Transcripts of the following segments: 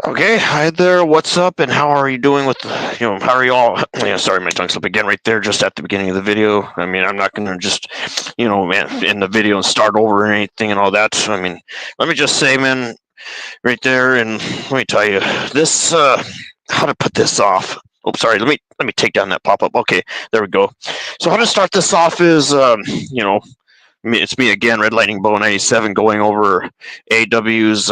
Okay, hi there. What's up, and how are you doing with, how are you all? Sorry, my tongue slipped again right there, just at the beginning of the video. I mean, I'm not going to just, man, in the video and start over or anything and all that. I mean, let me just say, man, right there, and let me tell you, this, how to put this off. Oh, sorry. Let me take down that pop up. Okay, there we go. So how to start this off is, it's me again, Red Lightning Bow 97, going over AW's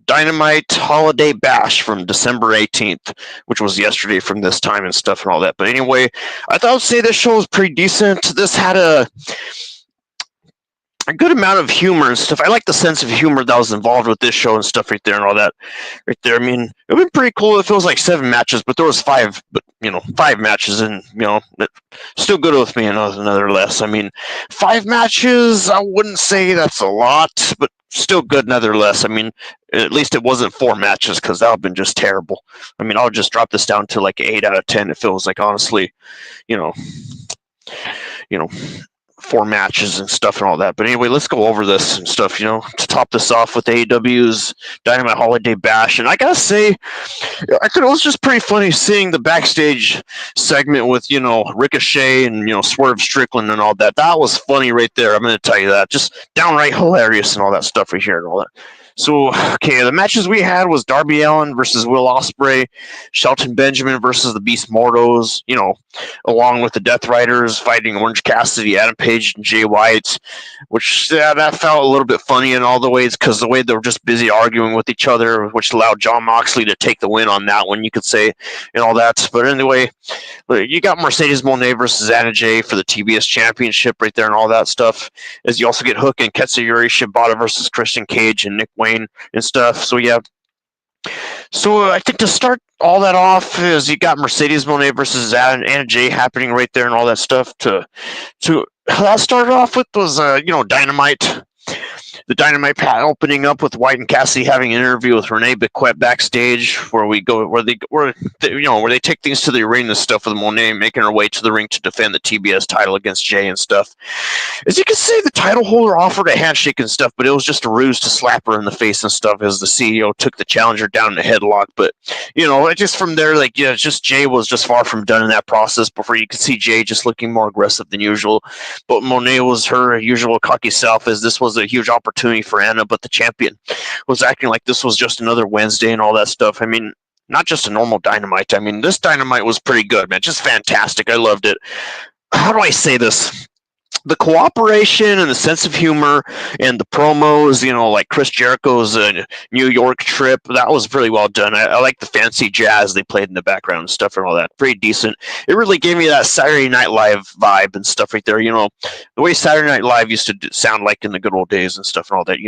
Dynamite Holiday Bash from December 18th, which was yesterday from this time and stuff and all that. But anyway, I thought I'd say this show was pretty decent. This had a good amount of humor and stuff. I like the sense of humor that was involved with this show and stuff right there and all that right there. I mean, it would be pretty cool if it was like 7 matches, but there was five, but 5 matches, and still good with me nonetheless. I mean, 5 matches, I wouldn't say that's a lot, but still good nonetheless. I mean, at least it wasn't 4 matches, because that would have been just terrible. I mean, I'll just drop this down to like 8 out of 10. It feels like, honestly, you know, you know, 4 matches and stuff and all that. But anyway, let's go over this and stuff, to top this off with AEW's Dynamite Holiday Bash. And I gotta say, it was just pretty funny seeing the backstage segment with, Ricochet and, Swerve Strickland and all that. That was funny right there. I'm going to tell you that. Just downright hilarious and all that stuff right here and all that. So, okay, the matches we had was Darby Allin versus Will Ospreay, Shelton Benjamin versus the Beast Mortos, along with the Death Riders fighting Orange Cassidy, Adam Page, and Jay White, which that felt a little bit funny in all the ways, because the way they were just busy arguing with each other, which allowed Jon Moxley to take the win on that one, you could say, and all that. But anyway, you got Mercedes Moné versus Anna Jay for the TBS Championship right there and all that stuff, as you also get Hook and Katsuyori Shibata versus Christian Cage and Nick Wayne and stuff. So yeah. So I think to start all that off is you got Mercedes Moné versus Anna Jay happening right there and all that stuff. To that started off with was Dynamite. The Dynamite pat opening up with White and Cassidy having an interview with Renee Paquette backstage, where they take things to the arena and stuff, with Monet making her way to the ring to defend the TBS title against Jay and stuff. As you can see, the title holder offered a handshake and stuff, but it was just a ruse to slap her in the face and stuff, as the CEO took the challenger down in a headlock. But just from there, just Jay was just far from done in that process. Before you could see Jay just looking more aggressive than usual, but Monet was her usual cocky self, as this was a huge opportunity for Anna, but the champion was acting like this was just another Wednesday and all that stuff. I mean, not just a normal Dynamite. I mean, this Dynamite was pretty good, man. Just fantastic. I loved it. How do I say this? The cooperation and the sense of humor and the promos, like Chris Jericho's New York trip, that was really well done. I like the fancy jazz they played in the background and stuff and all that. Pretty decent. It really gave me that Saturday Night Live vibe and stuff right there. The way Saturday Night Live used to sound like in the good old days and stuff and all that,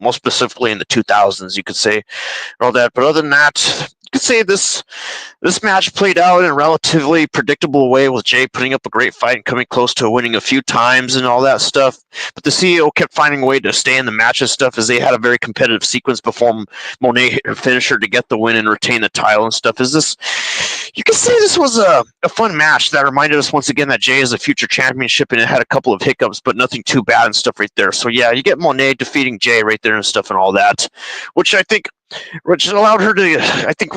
most specifically in the 2000s, you could say, and all that. But other than that, you could say this match played out in a relatively predictable way, with Jay putting up a great fight and coming close to winning a few times and all that stuff. But the CEO kept finding a way to stay in the match and stuff, as they had a very competitive sequence before Monet hit her finisher to get the win and retain the title and stuff. You could say this was a fun match that reminded us once again that Jay is a future championship, and it had a couple of hiccups, but nothing too bad and stuff right there. So yeah, you get Monet defeating Jay right there and stuff and all that, which allowed her to, I think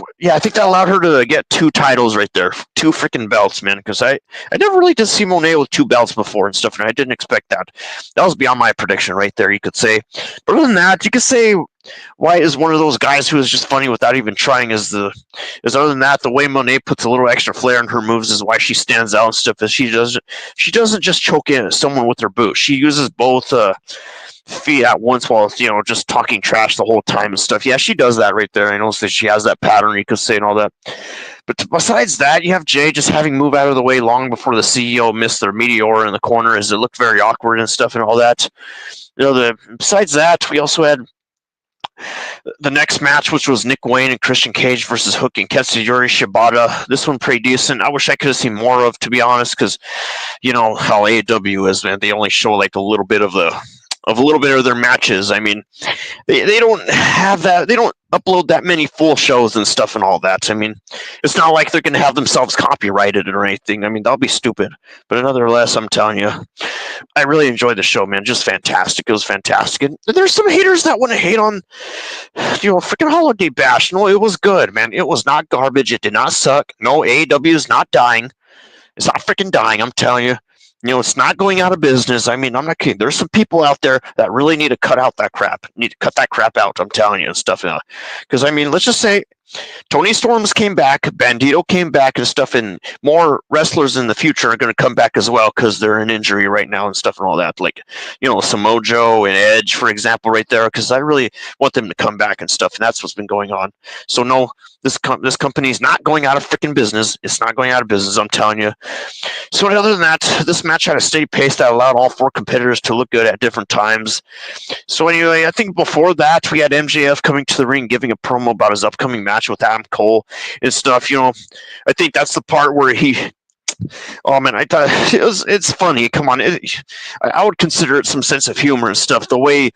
that allowed her to get 2 titles right there, 2 freaking belts, man. Because I never really did see Monet with 2 belts before and stuff, and I didn't expect that. That was beyond my prediction right there, you could say. But other than that, you could say White is one of those guys who is just funny without even trying. Other than that, the way Monet puts a little extra flair in her moves is why she stands out and stuff. Is she doesn't just choke in someone with her boot. She uses both feet at once while just talking trash the whole time and stuff. Yeah, she does that right there. I know that she has that pattern, you could say, and all that. But besides that, you have Jay just having moved out of the way long before the CEO missed their meteor in the corner, as it looked very awkward and stuff and all that. Besides that, we also had the next match, which was Nick Wayne and Christian Cage versus Hook and Katsuyori Shibata. This one pretty decent. I wish I could have seen more of, to be honest, because how AEW is, man. They only show like a little bit of their matches. I mean, they don't have that. They don't upload that many full shows and stuff and all that. I mean, it's not like they're going to have themselves copyrighted or anything. I mean, that'll be stupid. But nonetheless, I'm telling you, I really enjoyed the show, man. Just fantastic. It was fantastic. And there's some haters that want to hate on, freaking Holiday Bash. No, it was good, man. It was not garbage. It did not suck. No, AEW is not dying. It's not freaking dying. I'm telling you. It's not going out of business. I mean, I'm not kidding. There's some people out there that really need to cut out that crap. Need to cut that crap out. I'm telling you and stuff. Because I mean, let's just say Tony Storms came back, Bandito came back and stuff, and more wrestlers in the future are going to come back as well because they're in injury right now and stuff and all that. Like, Samoa Joe and Edge, for example, right there, because I really want them to come back and stuff, and that's what's been going on. So no, this company's not going out of freaking business. It's not going out of business, I'm telling you. So other than that, this match had a steady pace that allowed all four competitors to look good at different times. So anyway, I think before that, we had MJF coming to the ring, giving a promo about his upcoming match with Adam Cole and stuff. I think that's the part where oh man, I thought it's funny. Come on, I would consider it some sense of humor and stuff. The way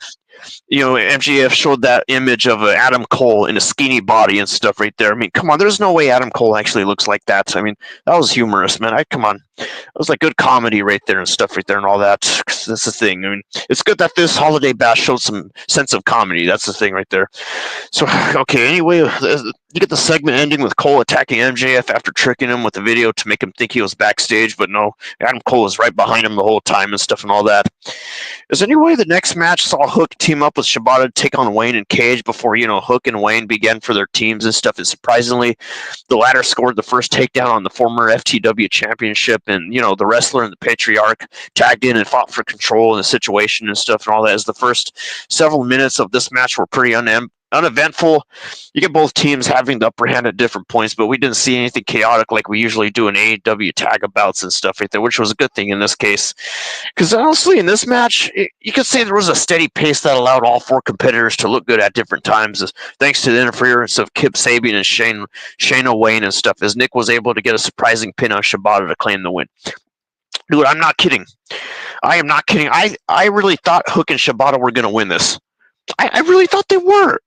MJF showed that image of Adam Cole in a skinny body and stuff right there. I mean, come on, there's no way Adam Cole actually looks like that. I mean, that was humorous, man. Come on. It was like good comedy right there and stuff right there and all that. That's the thing. I mean, it's good that this Holiday Bash showed some sense of comedy. That's the thing right there. So, okay, anyway, you get the segment ending with Cole attacking MJF after tricking him with the video to make him think he was backstage, but no, Adam Cole was right behind him the whole time and stuff and all that. As anyway, the next match saw Hook team up with Shibata to take on Wayne and Cage before, Hook and Wayne began for their teams and stuff. And surprisingly, the latter scored the first takedown on the former FTW championship. And, the wrestler and the Patriarch tagged in and fought for control in the situation and stuff and all that. As the first several minutes of this match were pretty uneventful. You get both teams having the upper hand at different points, but we didn't see anything chaotic like we usually do in AEW tag bouts and stuff right there, which was a good thing in this case. Because honestly, in this match, you could say there was a steady pace that allowed all four competitors to look good at different times, thanks to the interference of Kip Sabian and Shayna Wayne and stuff, as Nick was able to get a surprising pin on Shibata to claim the win. Dude, I'm not kidding. I am not kidding. I really thought Hook and Shibata were going to win this. I really thought they were.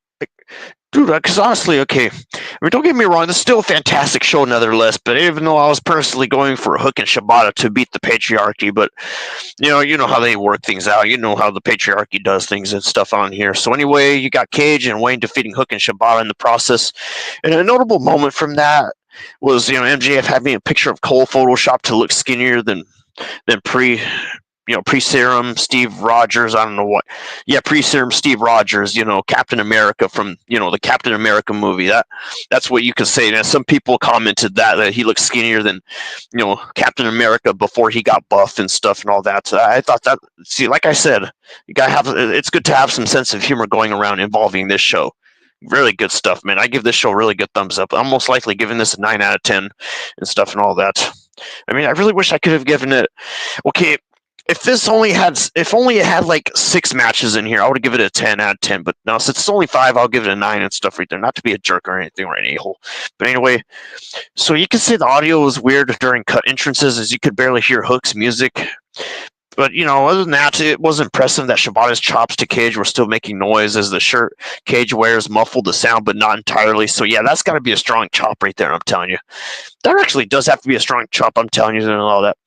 Dude, because honestly, okay, I mean, don't get me wrong, this is still a fantastic show nonetheless, but even though I was personally going for Hook and Shibata to beat the Patriarchy, but, you know how they work things out, you know how the Patriarchy does things and stuff on here. So anyway, you got Cage and Wayne defeating Hook and Shibata in the process, and a notable moment from that was, MJF having a picture of Cole photoshopped to look skinnier than pre-serum Steve Rogers. I don't know what. Yeah, pre-serum Steve Rogers. Captain America from the Captain America movie. That's what you could say. Now, some people commented that he looked skinnier than Captain America before he got buff and stuff and all that. So I thought that. See, like I said, you gotta have. It's good to have some sense of humor going around involving this show. Really good stuff, man. I give this show really good thumbs up. I'm most likely giving this a 9 out of 10 and stuff and all that. I mean, I really wish I could have given it. Okay. If only it had like 6 matches in here, I would give it a 10 out of 10. But no, since it's only 5, I'll give it a 9 and stuff right there. Not to be a jerk or anything or an a-hole. But anyway, so you can say the audio was weird during cut entrances, as you could barely hear Hook's music. But, other than that, it was impressive that Shibata's chops to Cage were still making noise, as the shirt Cage wears muffled the sound, but not entirely. So, yeah, that's got to be a strong chop right there, I'm telling you. That actually does have to be a strong chop, I'm telling you, and all that.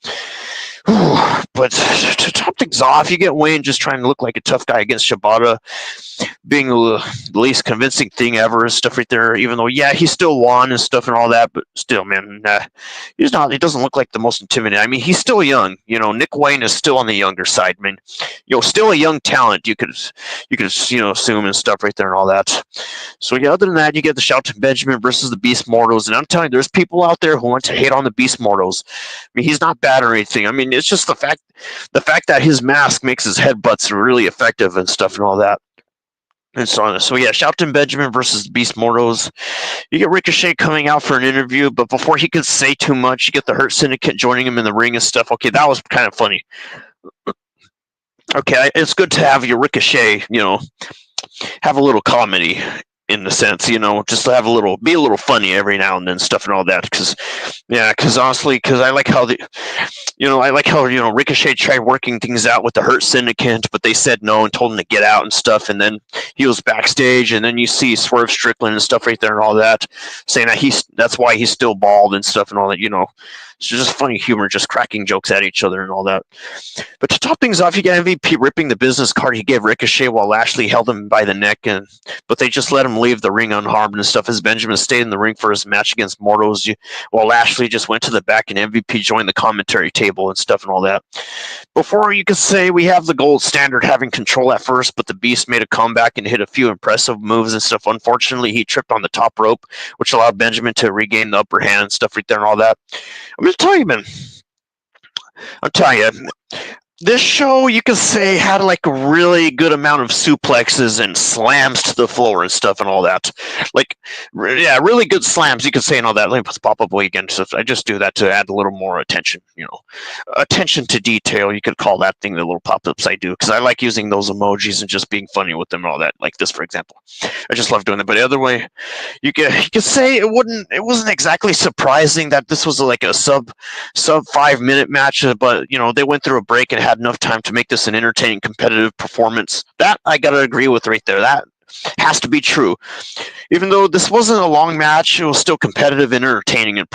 But to top things off, you get Wayne just trying to look like a tough guy against Shibata, being the least convincing thing ever and stuff right there, even though, yeah, he still won and stuff and all that, but still, man, he doesn't look like the most intimidating. I mean, he's still young. Nick Wayne is still on the younger side, man. Still a young talent, you could assume and stuff right there and all that. So, yeah, other than that, you get the Shelton Benjamin versus the Beast Mortals, and I'm telling you, there's people out there who want to hate on the Beast Mortals. I mean, he's not bad or anything. I mean, it's just the fact that his mask makes his headbutts really effective and stuff and all that. And so on. So yeah, Shelton Benjamin versus Beast Mortals. You get Ricochet coming out for an interview, but before he could say too much, you get the Hurt Syndicate joining him in the ring and stuff. Okay, that was kind of funny. Okay, it's good to have your Ricochet, have a little comedy in the sense, just to be a little funny every now and then, stuff and all that. Because honestly, because I like how Ricochet tried working things out with the Hurt Syndicate, but they said no and told him to get out and stuff. And then he was backstage, and then you see Swerve Strickland and stuff right there and all that, saying that that's why he's still bald and stuff and all that. It's just funny humor, just cracking jokes at each other and all that. But to top things off, you got MVP ripping the business card he gave Ricochet while Lashley held him by the neck, but they just let him leave the ring unharmed and stuff as Benjamin stayed in the ring for his match against Mortos, while Lashley just went to the back and MVP joined the commentary table and stuff and all that. Before, you could say we have the gold standard having control at first, but the Beast made a comeback and hit a few impressive moves and stuff. Unfortunately, he tripped on the top rope, which allowed Benjamin to regain the upper hand and stuff right there and all that. I'm going to tell you, man. I'll tell you, this show, you could say, had like a really good amount of suplexes and slams to the floor and stuff and all that. Really good slams, you could say, and all that. Let me put the pop-up away again. So I just do that to add a little more attention, attention to detail. You could call that thing the little pop-ups I do, because I like using those emojis and just being funny with them and all that. Like this, for example. I just love doing that. But the other way, you could say it wasn't exactly surprising that this was like a sub 5-minute match, but they went through a break and had enough time to make this an entertaining, competitive performance. That I gotta agree with right there. That has to be true. Even though this wasn't a long match, it was still competitive and entertaining and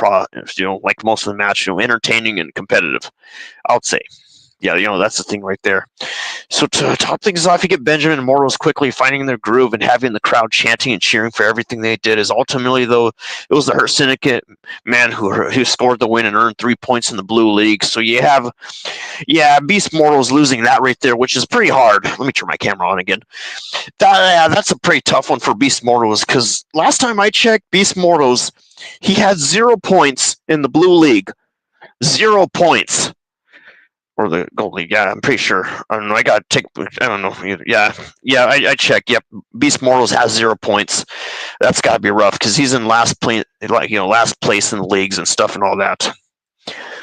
like most of the match, entertaining and competitive, I would say. Yeah, that's the thing right there. So to top things off, you get Benjamin and Mortos quickly finding their groove and having the crowd chanting and cheering for everything they did. As ultimately, though, it was the Hurt Syndicate man who scored the win and earned 3 points in the Blue League. So you have, Beast Mortos losing that right there, which is pretty hard. Let me turn my camera on again. That's a pretty tough one for Beast Mortos, because last time I checked, Beast Mortos, he had 0 points in the Blue League. 0 points. Or the Gold League, I'm pretty sure. I don't know. I don't know. I checked. Yep, Beast Mortals has 0 points. That's got to be rough, because he's in last place in the leagues and stuff and all that.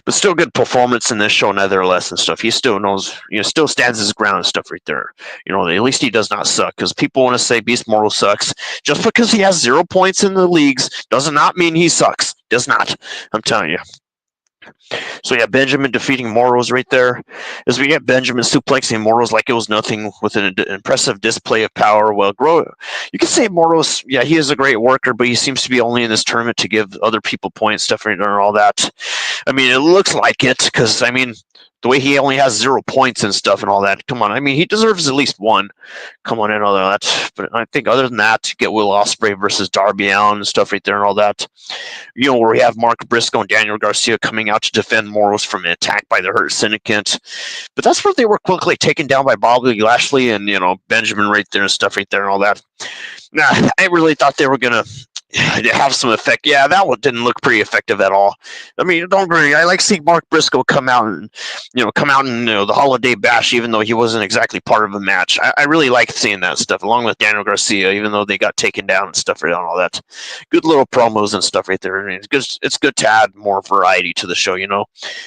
But still good performance in this show, nevertheless, and stuff. He still knows, still stands his ground and stuff right there. At least he does not suck, because people want to say Beast Mortal sucks. Just because he has 0 points in the leagues does not mean he sucks. Does not. I'm telling you. So Benjamin defeating Mortos right there. As we get Benjamin suplexing Mortos like it was nothing with an impressive display of power. Well, you can say Mortos, he is a great worker, but he seems to be only in this tournament to give other people points, stuff and all that. I mean, it looks like it, because the way he only has 0 points and stuff and all that. Come on, he deserves at least one. Come on, and all that. But I think other than that, to get Will Ospreay versus Darby Allin and stuff right there and all that. Where we have Mark Briscoe and Daniel Garcia coming out to defend Mortos from an attack by the Hurt Syndicate. But that's where they were quickly taken down by Bobby Lashley and, Benjaman right there and stuff right there and all that. I really thought they were going to have some effect. That one didn't look pretty effective at all. Don't worry. I like seeing Mark Briscoe come out and the Holiday Bash, even though he wasn't exactly part of a match. I really like seeing that stuff, along with Daniel Garcia, even though they got taken down and stuff and all that. Good little promos and stuff right there. It's good to add more variety to the show,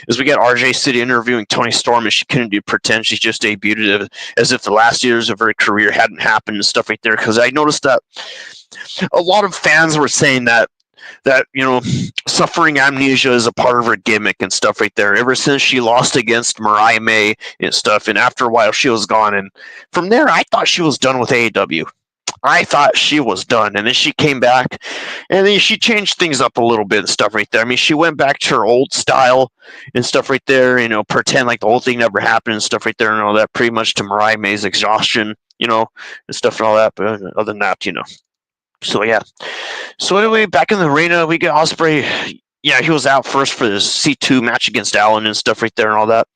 As we get RJ City interviewing Toni Storm, and she couldn't pretend she just debuted as if the last years of her career hadn't happened and stuff right there. Because I noticed that a lot of fans were saying that suffering amnesia is a part of her gimmick and stuff right there. Ever since she lost against Mariah May and stuff, and after a while she was gone. And from there, I thought she was done with AEW. I thought she was done, and then she came back, and then she changed things up a little bit and stuff right there. She went back to her old style and stuff right there. Pretend like the whole thing never happened and stuff right there, and all that. Pretty much to Mariah May's exhaustion, and stuff and all that. But other than that, So anyway, back in the arena, we get Ospreay. He was out first for the C2 match against Allin and stuff right there and all that.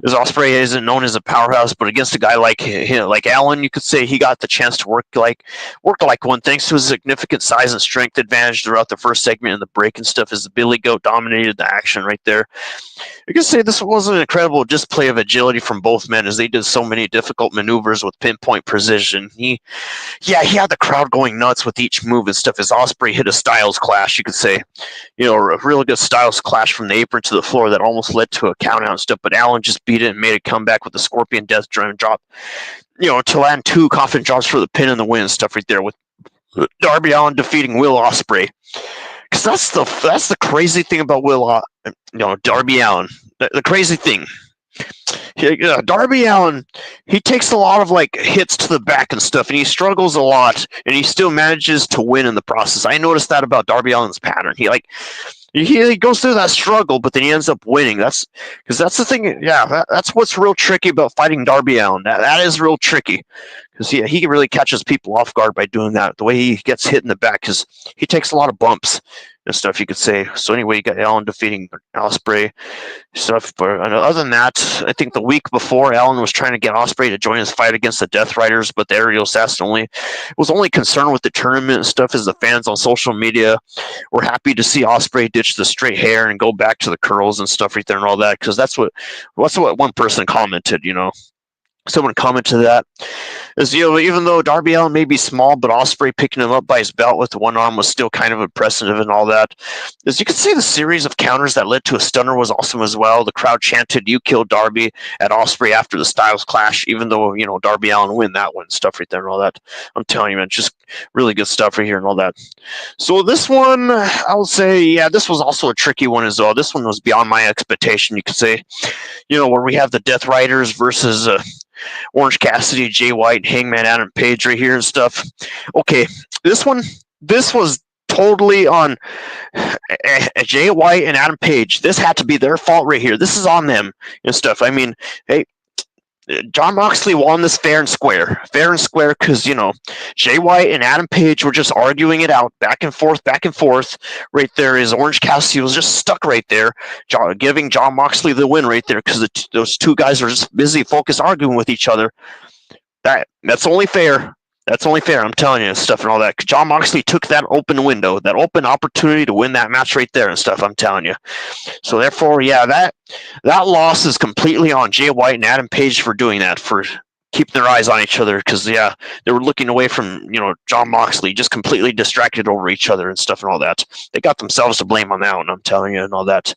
As Ospreay isn't known as a powerhouse, but against a guy like Allin, you could say he got the chance to work like one, thanks to his significant size and strength advantage throughout the first segment and the break and stuff, as the Billy Goat dominated the action right there. You could say this was an incredible display of agility from both men, as they did so many difficult maneuvers with pinpoint precision. He had the crowd going nuts with each move and stuff, as Ospreay hit a Styles clash, you could say. A really good Styles clash from the apron to the floor that almost led to a count out and stuff, but Allin just beat it and made a comeback with the Scorpion Death Drum drop, to land 2 coffin drops for the pin and the win and stuff right there, with Darby Allin defeating Will Ospreay. Because that's the crazy thing about Darby Allin. The crazy thing, Darby Allin, he takes a lot of like hits to the back and stuff, and he struggles a lot, and he still manages to win in the process. I noticed that about Darby Allin's pattern. He goes through that struggle, but then he ends up winning. That's the thing. Yeah, that's what's real tricky about fighting Darby Allin. That is real tricky because he really catches people off guard by doing that. The way he gets hit in the back, because he takes a lot of bumps and stuff, you could say. So anyway, you got Allin defeating Ospreay stuff. But other than that, I think the week before, Allin was trying to get Ospreay to join his fight against the Death Riders, but the aerial assassin was only concerned with the tournament and stuff, as the fans on social media were happy to see Ospreay ditch the straight hair and go back to the curls and stuff right there and all that, because that's what one person commented. Someone commented that is, even though Darby Allin may be small, but Ospreay picking him up by his belt with one arm was still kind of impressive and all that. As you can see, the series of counters that led to a stunner was awesome as well. The crowd chanted, "You killed Darby" at Ospreay after the Styles Clash, even though, Darby Allin win that one, stuff right there and all that. I'm telling you, man, just really good stuff right here and all that. So this one, I will say, yeah, this was also a tricky one as well. This one was beyond my expectation, you could say. Where we have the Death Riders versus Orange Cassidy, Jay White, Hangman Adam Page right here and stuff. Okay, this was totally on Jay White and Adam Page. This had to be their fault right here. This is on them and stuff. I mean, hey, Jon Moxley won this fair and square, because Jay White and Adam Page were just arguing it out, back and forth. Right there is Orange Cassidy was just stuck right there, giving Jon Moxley the win right there, because those two guys are just busy, focused, arguing with each other. That's only fair. I'm telling you, stuff and all that. Jon Moxley took that open window, that open opportunity to win that match right there and stuff. I'm telling you. So therefore, yeah, that loss is completely on Jay White and Adam Page for doing that, for keeping their eyes on each other, because they were looking away from Jon Moxley, just completely distracted over each other and stuff and all that. They got themselves to blame on that one, I'm telling you, and all that.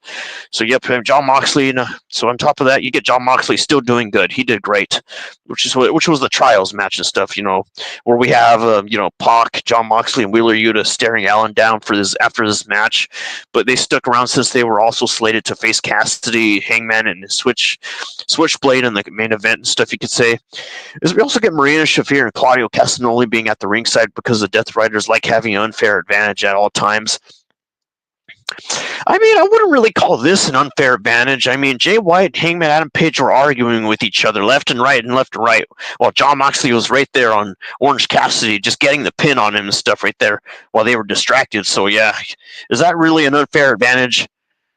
So yep, Jon Moxley. So on top of that, you get Jon Moxley still doing good. He did great, which was the trials match and stuff. Where we have Pac, Jon Moxley, and Wheeler Yuta staring Allin down after this match, but they stuck around since they were also slated to face Cassidy, Hangman, and Switchblade in the main event and stuff, you could say. Is we also get Marina Shafir and Claudio Castagnoli being at the ringside, because the Death Riders like having an unfair advantage at all times. I mean, I wouldn't really call this an unfair advantage. I mean, Jay White, Hangman, Adam Page were arguing with each other left and right, while Jon Moxley was right there on Orange Cassidy, just getting the pin on him and stuff right there while they were distracted. So yeah, is that really an unfair advantage?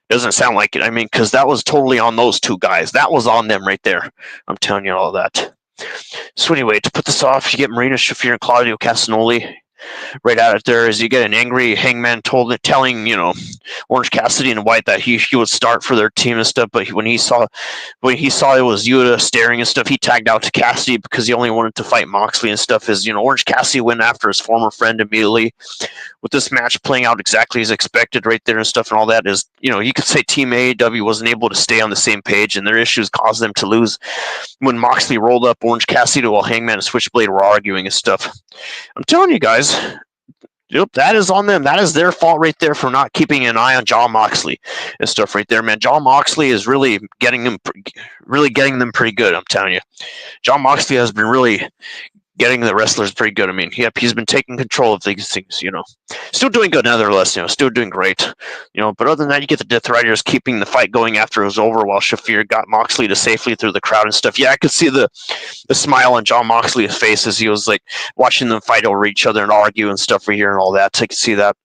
Doesn't sound like it. I mean, because that was totally on those two guys. That was on them right there. I'm telling you all that. So anyway, to put this off, you get Marina Shafir and Claudio Castagnoli right out of there, as you get an angry Hangman telling Orange Cassidy and White that he would start for their team and stuff, but when he saw it was Yuta staring and stuff, he tagged out to Cassidy because he only wanted to fight Moxley and stuff. As Orange Cassidy went after his former friend immediately. With this match playing out exactly as expected right there and stuff and all that, is you could say Team AEW wasn't able to stay on the same page, and their issues caused them to lose when Moxley rolled up Orange Cassidy while Hangman and Switchblade were arguing and stuff. I'm telling you guys, yep, that is on them. That is their fault right there for not keeping an eye on Jon Moxley and stuff right there, man. Jon Moxley is really getting them pretty good, I'm telling you. Jon Moxley has been really getting the wrestlers pretty good. I mean, yep, he's been taking control of these things, Still doing good nevertheless, still doing great. But other than that, you get the Death Riders keeping the fight going after it was over, while Shafir got Moxley to safely through the crowd and stuff. Yeah, I could see the smile on Jon Moxley's face as he was like watching them fight over each other and argue and stuff right here and all that. So I could see that.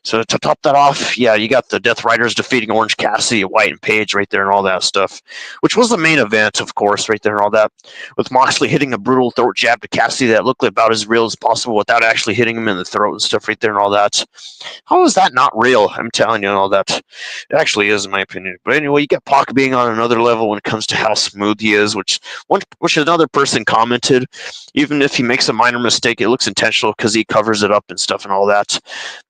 So to top that off, yeah, you got the Death Riders defeating Orange Cassidy, White, and Page right there and all that stuff, which was the main event, of course, right there and all that, with Moxley hitting a brutal throat jab to Cassidy that looked about as real as possible without actually hitting him in the throat and stuff right there and all that. How is that not real? I'm telling you and all that. It actually is, in my opinion. But anyway, you get Pac being on another level when it comes to how smooth he is, which another person commented, even if he makes a minor mistake, it looks intentional because he covers it up and stuff and all that.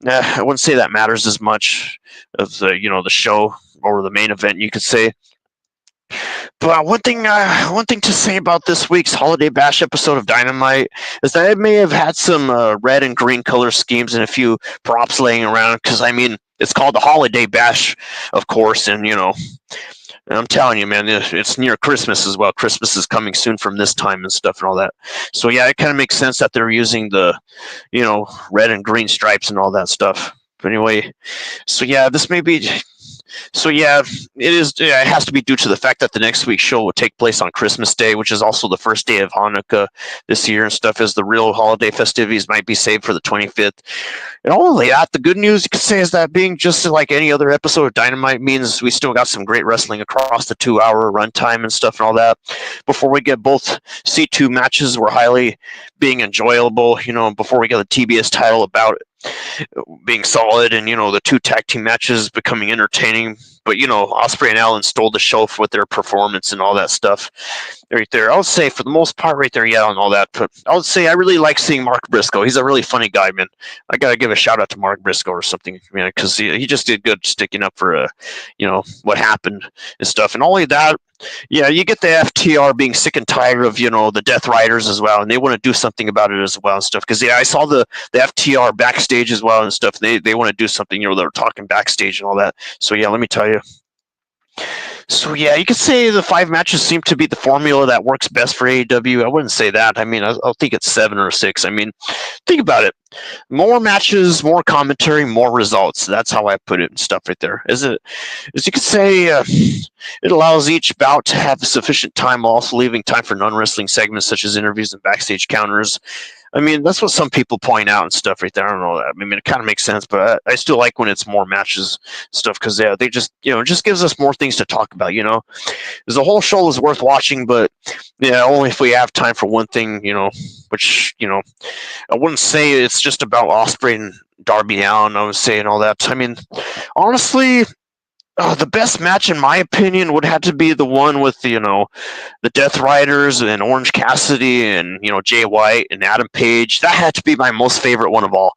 I wouldn't say that matters as much of the show or the main event, you could say. But one thing to say about this week's Holiday Bash episode of Dynamite is that it may have had some red and green color schemes and a few props laying around. Because I mean, it's called the Holiday Bash, of course, and I'm telling you, man, it's near Christmas as well. Christmas is coming soon from this time and stuff and all that. So yeah, it kind of makes sense that they're using the, red and green stripes and all that stuff. But anyway, so yeah, this may be. So yeah, it is. Yeah, it has to be due to the fact that the next week's show will take place on Christmas Day, which is also the first day of Hanukkah this year and stuff. As the real holiday festivities might be saved for the 25th. And all of that, the good news you could say is that being just like any other episode of Dynamite means we still got some great wrestling across the 2 hour runtime and stuff and all that. Before we get both C2 matches were highly being enjoyable. Before we get the TBS title about being solid and the two tag team matches becoming entertaining, but Ospreay and Allen stole the show with their performance and all that stuff right there. I would say for the most part right there, yeah, and all that, but I would say I really like seeing Mark Briscoe. He's a really funny guy, man. I gotta give a shout out to Mark Briscoe or something, man, because he just did good sticking up for what happened and stuff. And only that, yeah, you get the FTR being sick and tired of the Death Riders as well, and they want to do something about it as well and stuff. Because I saw the FTR backstage as well and stuff. They want to do something. They're talking backstage and all that. So yeah, let me tell you. So yeah, you could say the 5 matches seem to be the formula that works best for AEW. I wouldn't say that. I mean, I'll think it's 7 or 6. I mean, think about it. More matches, more commentary, more results. That's how I put it and stuff right there. As you could say, it allows each bout to have sufficient time, also leaving time for non-wrestling segments such as interviews and backstage counters. I mean, that's what some people point out and stuff right there. I don't know that. I mean, it kind of makes sense, but I still like when it's more matches stuff because they just, it just gives us more things to talk about, Because the whole show is worth watching, but yeah, only if we have time for one thing, which, I wouldn't say it's just about Ospreay and Darby Allin. I would say and all that. I mean, honestly, the best match, in my opinion, would have to be the one with the Death Riders and Orange Cassidy and Jay White and Adam Page. That had to be my most favorite one of all.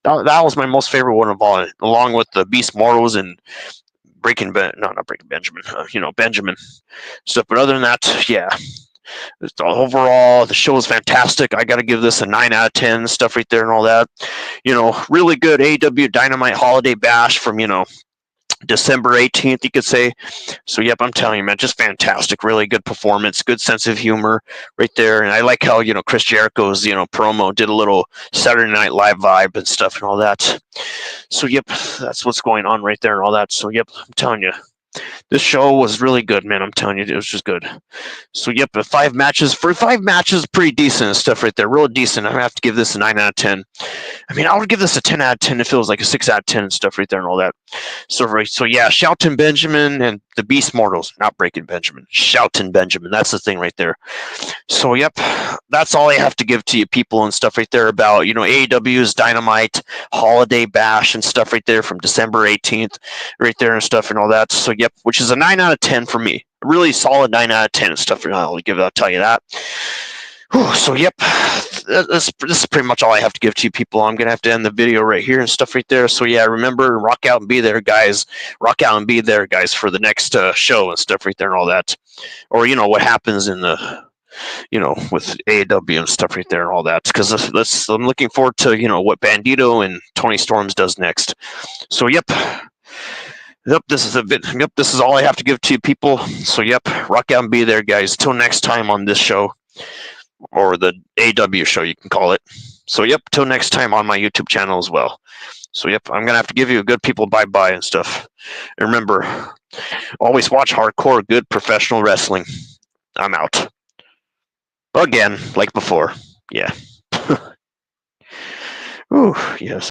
That was my most favorite one of all, along with the Beast Mortals and not Breaking Benjamin. Benjamin stuff. But other than that, yeah. Overall, the show is fantastic. I got to give this a 9 out of 10. Stuff right there and all that. Really good AEW Dynamite Holiday Bash from December 18th, you could say. So, yep, I'm telling you, man, just fantastic. Really good performance, good sense of humor right there. And I like how, Chris Jericho's, promo did a little Saturday Night Live vibe and stuff and all that. So, yep, that's what's going on right there and all that. So, yep, I'm telling you. This show was really good, man. I'm telling you, it was just good. So, yep, 5 matches. For 5 matches, pretty decent stuff right there. Real decent. I have to give this a 9 out of 10. I mean, I would give this a 10 out of 10 if it was like a 6 out of 10 and stuff right there and all that. So yeah, Shelton Benjamin and the Beast Mortals, not Breaking Benjamin. Shelton Benjamin. That's the thing right there. So, yep, that's all I have to give to you people and stuff right there about, AEW's Dynamite Holiday Bash and stuff right there from December 18th right there and stuff and all that. So, yep, which is a 9 out of 10 for me. A really solid 9 out of 10 and stuff. I'll tell you that. So, yep, this is pretty much all I have to give to you people. I'm going to have to end the video right here and stuff right there. So, yeah, remember, rock out and be there, guys. Rock out and be there, guys, for the next show and stuff right there and all that. Or, what happens in the, with AEW and stuff right there and all that. Because I'm looking forward to, what Bandito and Tony Storms does next. So, yep. Yep, this is all I have to give to you people. So, yep, rock out and be there, guys. Till next time on this show. Or the AEW show, you can call it. So, yep, till next time on my YouTube channel as well. So, yep, I'm going to have to give you good people bye-bye and stuff. And remember, always watch hardcore, good professional wrestling. I'm out. Again, like before. Yeah. Ooh, yes.